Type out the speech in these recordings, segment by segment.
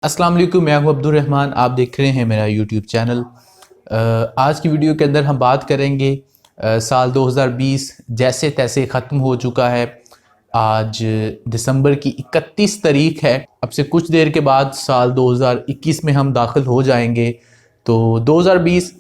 अस्सलाम वालेकुम, मैं हूं अब्दुल रहमान। आप देख रहे हैं मेरा यूट्यूब चैनल। आज की वीडियो के अंदर हम बात करेंगे साल 2020 जैसे तैसे ख़त्म हो चुका है। आज दिसंबर की 31 तारीख है। अब से कुछ देर के बाद साल 2021 में हम दाखिल हो जाएंगे। तो 2020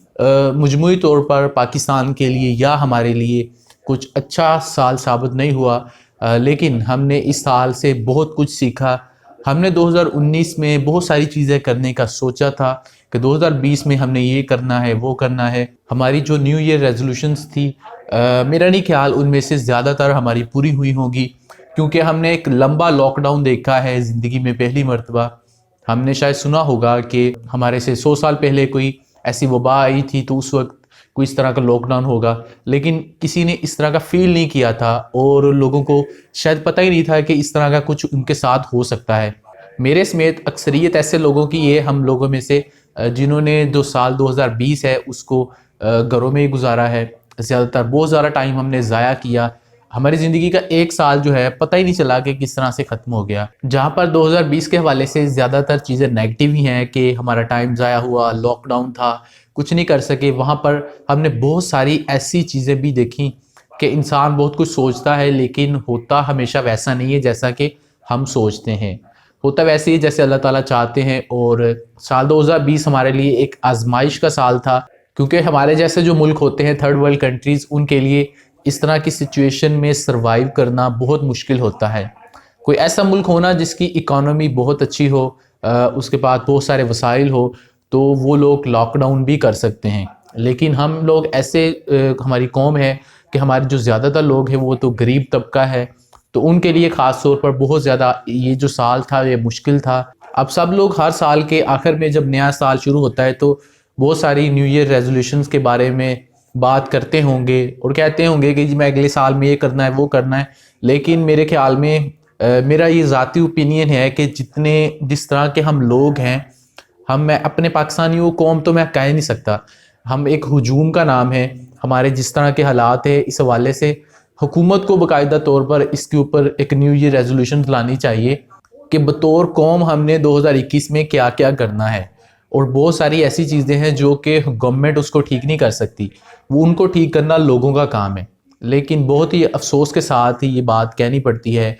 मजमूई तौर पर पाकिस्तान के लिए या हमारे लिए कुछ अच्छा साल साबित नहीं हुआ, लेकिन हमने इस साल से बहुत कुछ सीखा। हमने 2019 में बहुत सारी चीज़ें करने का सोचा था कि 2020 में हमने ये करना है, वो करना है। हमारी जो न्यू ईयर रेजोल्यूशंस थी, मेरा नहीं ख्याल उनमें से ज़्यादातर हमारी पूरी हुई होंगी, क्योंकि हमने एक लंबा लॉकडाउन देखा है ज़िंदगी में पहली मर्तबा। हमने शायद सुना होगा कि हमारे से 100 साल पहले कोई ऐसी वबा आई थी तो उस वक्त कोई इस तरह का लॉकडाउन होगा, लेकिन किसी ने इस तरह का फील नहीं किया था और लोगों को शायद पता ही नहीं था कि इस तरह का कुछ उनके साथ हो सकता है। मेरे समेत अक्सरियत ऐसे लोगों की ये हम लोगों में से जिन्होंने जो साल 2020 है उसको घरों में ही गुजारा है। ज़्यादातर बहुत ज़्यादा टाइम हमने ज़ाया किया। हमारी ज़िंदगी का एक साल जो है पता ही नहीं चला कि किस तरह से ख़त्म हो गया। जहाँ पर 2020 के हवाले से ज़्यादातर चीज़ें नेगेटिव ही हैं कि हमारा टाइम ज़ाया हुआ, लॉकडाउन था, कुछ नहीं कर सके। वहाँ पर हमने बहुत सारी ऐसी चीज़ें भी देखी कि इंसान बहुत कुछ सोचता है लेकिन होता हमेशा वैसा नहीं है जैसा कि हम सोचते हैं। होता वैसे ही जैसे अल्लाह ताला चाहते हैं। और साल 2020 हमारे लिए एक आजमाइश का साल था, क्योंकि हमारे जैसे जो मुल्क होते हैं थर्ड वर्ल्ड कंट्रीज़, उनके लिए इस तरह की सिचुएशन में सरवाइव करना बहुत मुश्किल होता है। कोई ऐसा मुल्क होना जिसकी इकॉनमी बहुत अच्छी हो, उसके पास बहुत सारे वसाइल हो, तो वो लोग लॉकडाउन भी कर सकते हैं। लेकिन हम लोग ऐसे हमारी कौम है कि हमारे जो ज़्यादातर लोग हैं वो तो गरीब तबका है, तो उनके लिए ख़ास तौर पर बहुत ज़्यादा ये जो साल था ये मुश्किल था। अब सब लोग हर साल के आखिर में जब नया साल शुरू होता है तो बहुत सारी न्यू ईयर रेजोल्यूशंस के बारे में बात करते होंगे और कहते होंगे कि जी मैं अगले साल में ये करना है, वो करना है। लेकिन मेरे ख्याल में मेरा ये ज़ाती ओपिनियन है कि जिस तरह के हम लोग हैं, मैं अपने पाकिस्तानियों कौम तो मैं कह नहीं सकता, हम एक हुजूम का नाम है। हमारे जिस तरह के हालात है, इस हवाले से हुकूमत को बाकायदा तौर पर इसके ऊपर एक न्यू ईयर रेजोल्यूशन लानी चाहिए कि बतौर कौम हमने 2021 में क्या क्या करना है। और बहुत सारी ऐसी चीज़ें हैं जो कि गवर्नमेंट उसको ठीक नहीं कर सकती, वो उनको ठीक करना लोगों का काम है। लेकिन बहुत ही अफसोस के साथ ही ये बात कहनी पड़ती है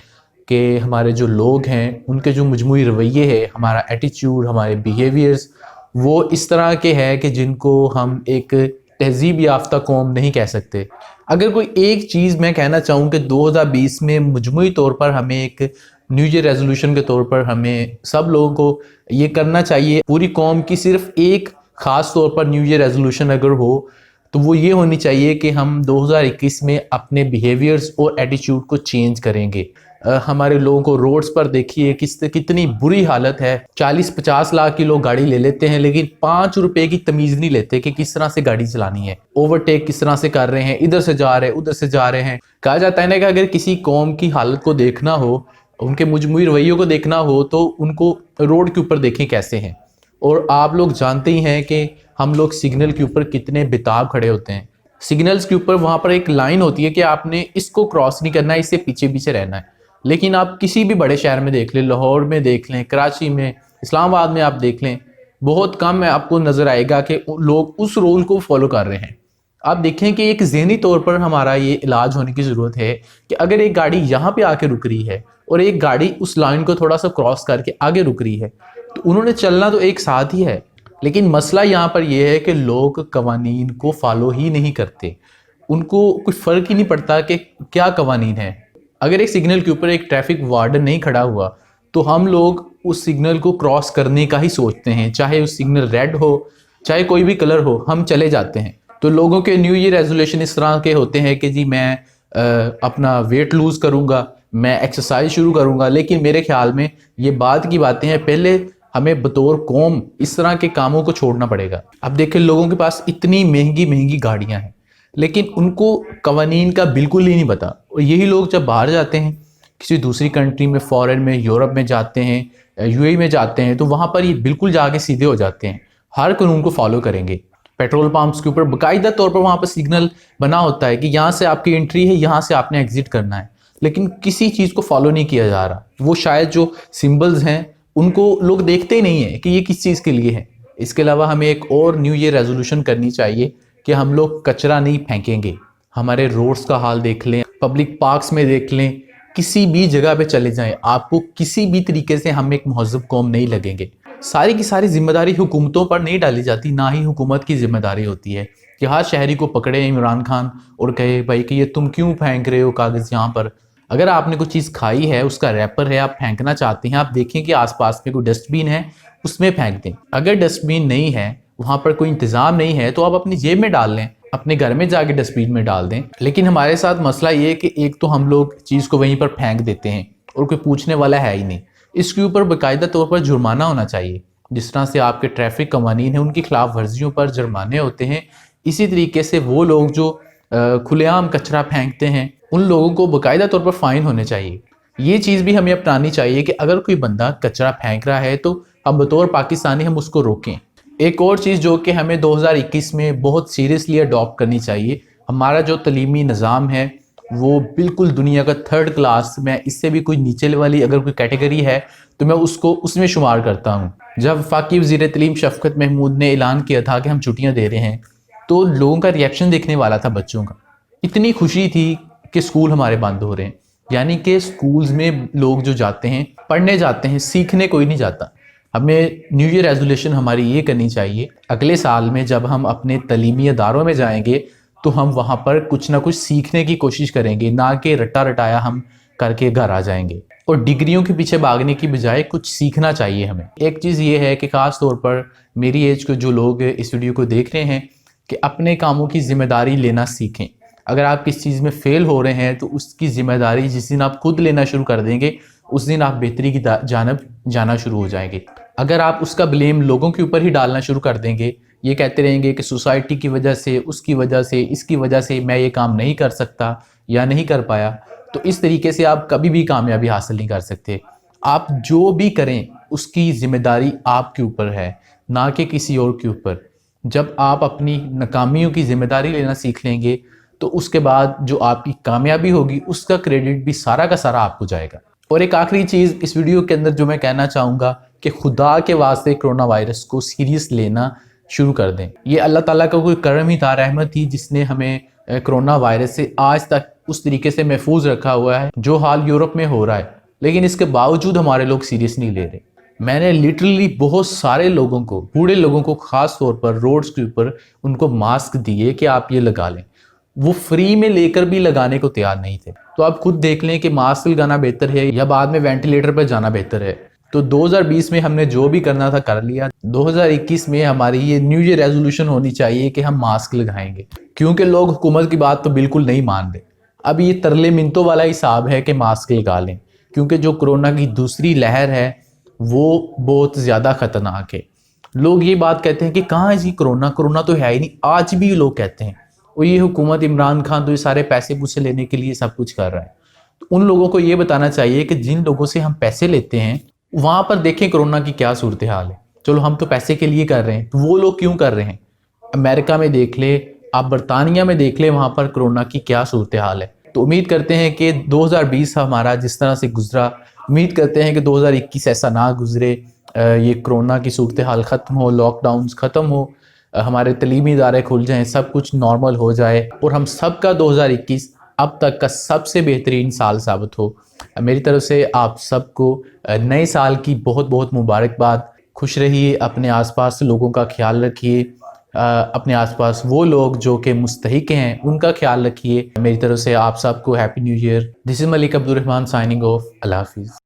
कि हमारे जो लोग हैं उनके जो मजमूई रवैये है, हमारा एटीट्यूड, हमारे बिहेवियर्स, वो इस तरह के हैं कि जिनको हम एक तहजीब याफ्ता कौम नहीं कह सकते। अगर कोई एक चीज़ मैं कहना चाहूँ कि 2020 में मजमूई तौर पर हमें एक न्यू ईयर रेजोल्यूशन के तौर पर हमें सब लोगों को ये करना चाहिए, पूरी कौम की सिर्फ एक ख़ास तौर पर न्यू ईयर रेजोल्यूशन अगर हो तो वो ये होनी चाहिए कि हम 2021 में अपने बिहेवियर्स और एटीट्यूड को चेंज करेंगे। हमारे लोगों को रोड्स पर देखिए कितनी बुरी हालत है। 40-50 लाख की लोग गाड़ी ले लेते हैं लेकिन 5 रुपए की तमीज़ नहीं लेते कि किस तरह से गाड़ी चलानी है, ओवरटेक किस तरह से कर रहे हैं, इधर से जा रहे हैं, उधर से जा रहे हैं। कहा जाता है ना कि अगर किसी कौम की हालत को देखना हो, उनके मजमूई रवैयों को देखना हो, तो उनको रोड के ऊपर देखें कैसे हैं। और आप लोग जानते ही हैं कि हम लोग सिग्नल के ऊपर कितने बेताब खड़े होते हैं। सिग्नल्स के ऊपर वहाँ पर एक लाइन होती है कि आपने इसको क्रॉस नहीं करना है, इससे पीछे पीछे रहना है। लेकिन आप किसी भी बड़े शहर में देख लें, लाहौर में देख लें, कराची में, इस्लामाबाद में आप देख लें, बहुत कम है आपको नज़र आएगा कि लोग उस रूल को फॉलो कर रहे हैं। आप देखें कि एक ज़हनी तौर पर हमारा ये इलाज होने की ज़रूरत है कि अगर एक गाड़ी यहाँ पे आके रुक रही है और एक गाड़ी उस लाइन को थोड़ा सा क्रॉस करके आगे रुक रही है, तो उन्होंने चलना तो एक साथ ही है। लेकिन मसला यहाँ पर यह है कि लोग कवानीन को फॉलो ही नहीं करते, उनको कोई फ़र्क ही नहीं पड़ता कि क्या कवानीन है। अगर एक सिग्नल के ऊपर एक ट्रैफिक वार्डन नहीं खड़ा हुआ तो हम लोग उस सिग्नल को क्रॉस करने का ही सोचते हैं, चाहे उस सिग्नल रेड हो, चाहे कोई भी कलर हो, हम चले जाते हैं। तो लोगों के न्यू ईयर रेजोल्यूशन इस तरह के होते हैं कि जी मैं अपना वेट लूज़ करूँगा, मैं एक्सरसाइज शुरू करूँगा। लेकिन मेरे ख्याल में ये बात की बातें हैं, पहले हमें बतौर कौम इस तरह के कामों को छोड़ना पड़ेगा। अब देखें, लोगों के पास इतनी महंगी महंगी गाड़ियाँ हैं लेकिन उनको कवानीन का बिल्कुल ही नहीं पता। और यही लोग जब बाहर जाते हैं किसी दूसरी कंट्री में, फॉरेन में, यूरोप में जाते हैं, यूएई में जाते हैं, तो वहाँ पर ये बिल्कुल जाके सीधे हो जाते हैं, हर कानून को फॉलो करेंगे। पेट्रोल पंप्स के ऊपर बाकायदा तौर पर वहाँ पर सिग्नल बना होता है कि यहाँ से आपकी एंट्री है, यहाँ से आपने एग्जिट करना है, लेकिन किसी चीज़ को फॉलो नहीं किया जा रहा। वो शायद जो सिंबल्स हैं ان کو لوگ دیکھتے ہی نہیں ہیں کہ یہ کس چیز کے لیے ہے۔ اس کے علاوہ ہمیں ایک اور نیو ایئر ریزولوشن کرنی چاہیے کہ ہم لوگ کچرا نہیں پھینکیں گے۔ ہمارے روڈز کا حال دیکھ لیں، پبلک پارکس میں دیکھ لیں، کسی بھی جگہ پہ چلے جائیں، آپ کو کسی بھی طریقے سے ہم ایک مہذب قوم نہیں لگیں گے۔ ساری کی ساری ذمہ داری حکومتوں پر نہیں ڈالی جاتی، نہ ہی حکومت کی ذمہ داری ہوتی ہے کہ ہر شہری کو پکڑے عمران خان اور کہے بھائی کہ یہ تم کیوں پھینک رہے ہو کاغذ یہاں پر۔ اگر آپ نے کوئی چیز کھائی ہے، اس کا ریپر ہے، آپ پھینکنا چاہتے ہیں، آپ دیکھیں کہ آس پاس میں کوئی ڈسٹ بین ہے، اس میں پھینک دیں۔ اگر ڈسٹ بین نہیں ہے، وہاں پر کوئی انتظام نہیں ہے، تو آپ اپنی جیب میں ڈال لیں، اپنے گھر میں جا کے ڈسٹ بین میں ڈال دیں۔ لیکن ہمارے ساتھ مسئلہ یہ ہے کہ ایک تو ہم لوگ چیز کو وہیں پر پھینک دیتے ہیں اور کوئی پوچھنے والا ہے ہی نہیں۔ اس کے اوپر باقاعدہ طور پر جرمانہ ہونا چاہیے، جس طرح سے آپ کے ٹریفک قوانین ہیں ان کی خلاف ورزیوں پر جرمانے ہوتے ہیں، اسی طریقے سے وہ لوگ جو کھلے عام کچرا پھینکتے ہیں ان لوگوں کو باقاعدہ طور پر فائن ہونے چاہیے۔ یہ چیز بھی ہمیں اپنانی چاہیے کہ اگر کوئی بندہ کچرا پھینک رہا ہے تو ہم بطور پاکستانی ہم اس کو روکیں۔ ایک اور چیز جو کہ ہمیں 2021 میں بہت سیریسلی اڈاپٹ کرنی چاہیے، ہمارا جو تعلیمی نظام ہے وہ بالکل دنیا کا 3rd کلاس، میں اس سے بھی کوئی نیچے والی اگر کوئی کیٹیگری ہے تو میں اس کو اس میں شمار کرتا ہوں۔ جب وفاقی وزیر تعلیم شفقت محمود نے اعلان کیا تھا کہ ہم چھٹیاں دے رہے ہیں تو لوگوں کا ریئیکشن دیکھنے والا تھا، بچوں کا اتنی خوشی تھی کہ سکول ہمارے بند ہو رہے ہیں۔ یعنی کہ سکولز میں لوگ جو جاتے ہیں، پڑھنے جاتے ہیں، سیکھنے کوئی نہیں جاتا۔ ہمیں نیو ایئر ریزولوشن ہماری یہ کرنی چاہیے، اگلے سال میں جب ہم اپنے تعلیمی اداروں میں جائیں گے تو ہم وہاں پر کچھ نہ کچھ سیکھنے کی کوشش کریں گے، نہ کہ رٹا رٹایا ہم کر کے گھر آ جائیں گے۔ اور ڈگریوں کے پیچھے بھاگنے کی بجائے کچھ سیکھنا چاہیے ہمیں۔ ایک چیز یہ ہے کہ خاص طور پر میری ایج کے جو لوگ اس ویڈیو کو دیکھ رہے ہیں کہ اپنے کاموں کی ذمہ داری لینا سیکھیں۔ اگر آپ کس چیز میں فیل ہو رہے ہیں تو اس کی ذمہ داری جس دن آپ خود لینا شروع کر دیں گے، اس دن آپ بہتری کی جانب جانا شروع ہو جائیں گے۔ اگر آپ اس کا بلیم لوگوں کے اوپر ہی ڈالنا شروع کر دیں گے، یہ کہتے رہیں گے کہ سوسائٹی کی وجہ سے، اس کی وجہ سے، اس کی وجہ سے میں یہ کام نہیں کر سکتا یا نہیں کر پایا، تو اس طریقے سے آپ کبھی بھی کامیابی حاصل نہیں کر سکتے۔ آپ جو بھی کریں اس کی ذمہ داری آپ کے اوپر ہے، نہ کہ کسی اور کے اوپر۔ جب آپ اپنی ناکامیوں کی ذمہ داری لینا سیکھ لیں گے تو اس کے بعد جو آپ کی کامیابی ہوگی اس کا کریڈٹ بھی سارا کا سارا آپ کو جائے گا۔ اور ایک آخری چیز اس ویڈیو کے اندر جو میں کہنا چاہوں گا کہ خدا کے واسطے کرونا وائرس کو سیریس لینا شروع کر دیں۔ یہ اللہ تعالیٰ کا کوئی کرم ہی تھا، رحمت تھی، جس نے ہمیں کرونا وائرس سے آج تک اس طریقے سے محفوظ رکھا ہوا ہے جو حال یورپ میں ہو رہا ہے، لیکن اس کے باوجود ہمارے لوگ سیریس نہیں لے رہے۔ میں نے لٹرلی بہت سارے لوگوں کو، بوڑھے لوگوں کو خاص طور پر روڈز کے اوپر ان کو ماسک دیے کہ آپ یہ لگا لیں، وہ فری میں لے کر بھی لگانے کو تیار نہیں تھے۔ تو آپ خود دیکھ لیں کہ ماسک لگانا بہتر ہے یا بعد میں وینٹیلیٹر پر جانا بہتر ہے۔ تو 2020 میں ہم نے جو بھی کرنا تھا کر لیا۔ 2021 میں ہماری یہ نیو ایئر ریزولوشن ہونی چاہیے کہ ہم ماسک لگائیں گے، کیونکہ لوگ حکومت کی بات تو بالکل نہیں مان رہے۔ اب یہ ترلے منتوں والا حساب ہے کہ ماسک لگا لیں، کیونکہ جو کرونا کی دوسری لہر ہے وہ بہت زیادہ خطرناک ہے۔ لوگ یہ بات کہتے ہیں کہ کہاں ہے جی کرونا تو ہے ہی نہیں، آج بھی لوگ کہتے ہیں۔ اور یہ حکومت عمران خان تو یہ سارے پیسے پوسے لینے کے لیے سب کچھ کر رہا ہے۔ تو ان لوگوں کو یہ بتانا چاہیے کہ جن لوگوں سے ہم پیسے لیتے ہیں وہاں پر دیکھیں کرونا کی کیا صورتحال ہے۔ چلو ہم تو پیسے کے لیے کر رہے ہیں، تو وہ لوگ کیوں کر رہے ہیں؟ امریکہ میں دیکھ لے، آپ برطانیہ میں دیکھ لیں، وہاں پر کرونا کی کیا صورتحال ہے۔ تو امید کرتے ہیں کہ 2020 ہمارا جس طرح سے گزرا، امید کرتے ہیں کہ 2021 ایسا نہ گزرے، یہ کرونا کی صورتحال ختم ہو، لاک ڈاؤنز ختم ہو، ہمارے تعلیمی ادارے کھل جائیں، سب کچھ نارمل ہو جائے اور ہم سب کا 2021 اب تک کا سب سے بہترین سال ثابت ہو۔ میری طرف سے آپ سب کو نئے سال کی بہت بہت مبارکباد۔ خوش رہیے، اپنے آس پاس لوگوں کا خیال رکھیے، اپنے آس پاس وہ لوگ جو کہ مستحق ہیں ان کا خیال رکھیے۔ میری طرف سے آپ سب کو ہیپی نیو ایئر۔ دس از ملک عبد الرحمن سائننگ آف۔ اللہ حافظ۔